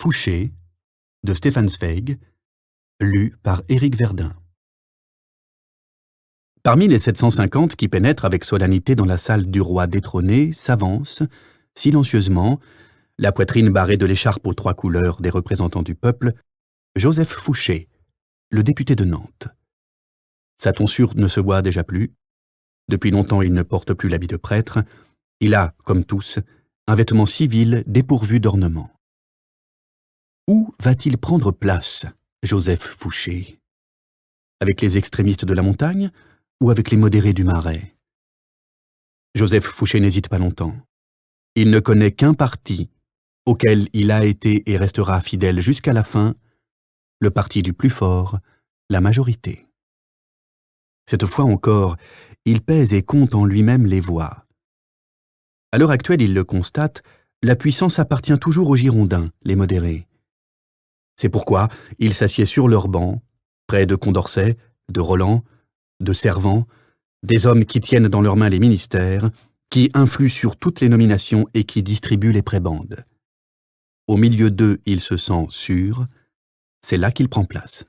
Fouché de Stefan Zweig, lu par Éric Verdun. Parmi les 750 qui pénètrent avec solennité dans la salle du roi détrôné s'avance, silencieusement, la poitrine barrée de l'écharpe aux 3 couleurs des représentants du peuple, Joseph Fouché, le député de Nantes. Sa tonsure ne se voit déjà plus. Depuis longtemps, il ne porte plus l'habit de prêtre. Il a, comme tous, un vêtement civil dépourvu d'ornement. Où va-t-il prendre place, Joseph Fouché? Avec les extrémistes de la montagne ou avec les modérés du Marais? Joseph Fouché n'hésite pas longtemps. Il ne connaît qu'un parti auquel il a été et restera fidèle jusqu'à la fin, le parti du plus fort, la majorité. Cette fois encore, il pèse et compte en lui-même les voix. À l'heure actuelle, il le constate, la puissance appartient toujours aux Girondins, les modérés. C'est pourquoi il s'assied sur leur banc, près de Condorcet, de Roland, de Servan, des hommes qui tiennent dans leurs mains les ministères, qui influent sur toutes les nominations et qui distribuent les prébendes. Au milieu d'eux, il se sent sûr, c'est là qu'il prend place.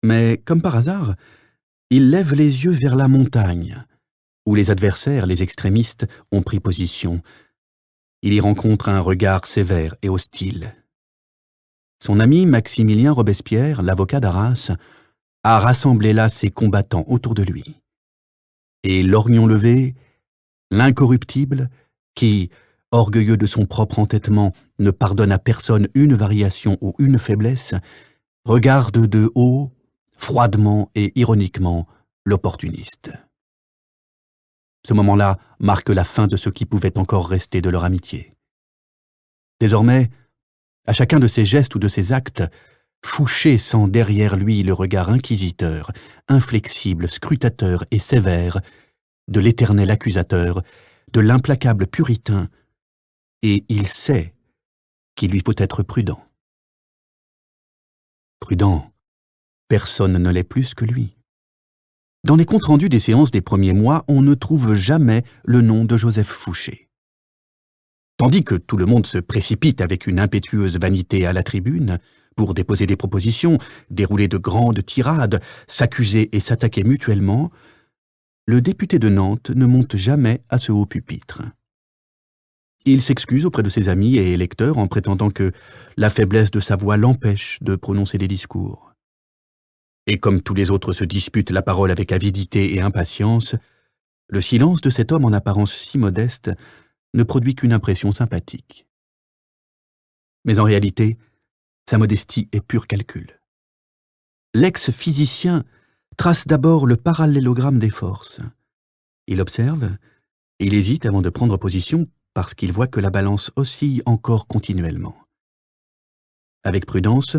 Mais, comme par hasard, il lève les yeux vers la montagne, où les adversaires, les extrémistes, ont pris position. Il y rencontre un regard sévère et hostile. Son ami Maximilien Robespierre, l'avocat d'Arras, a rassemblé là ses combattants autour de lui. Et lorgnon levé, l'incorruptible, qui, orgueilleux de son propre entêtement, ne pardonne à personne une variation ou une faiblesse, regarde de haut, froidement et ironiquement, l'opportuniste. Ce moment-là marque la fin de ce qui pouvait encore rester de leur amitié. Désormais, à chacun de ses gestes ou de ses actes, Fouché sent derrière lui le regard inquisiteur, inflexible, scrutateur et sévère de l'éternel accusateur, de l'implacable puritain, et il sait qu'il lui faut être prudent. Prudent, personne ne l'est plus que lui. Dans les comptes rendus des séances des premiers mois, on ne trouve jamais le nom de Joseph Fouché. Tandis que tout le monde se précipite avec une impétueuse vanité à la tribune, pour déposer des propositions, dérouler de grandes tirades, s'accuser et s'attaquer mutuellement, le député de Nantes ne monte jamais à ce haut pupitre. Il s'excuse auprès de ses amis et électeurs en prétendant que la faiblesse de sa voix l'empêche de prononcer des discours. Et comme tous les autres se disputent la parole avec avidité et impatience, le silence de cet homme en apparence si modeste ne produit qu'une impression sympathique. Mais en réalité, sa modestie est pur calcul. L'ex-physicien trace d'abord le parallélogramme des forces. Il observe, il hésite avant de prendre position parce qu'il voit que la balance oscille encore continuellement. Avec prudence,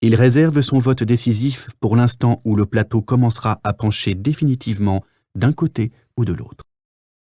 il réserve son vote décisif pour l'instant où le plateau commencera à pencher définitivement d'un côté ou de l'autre.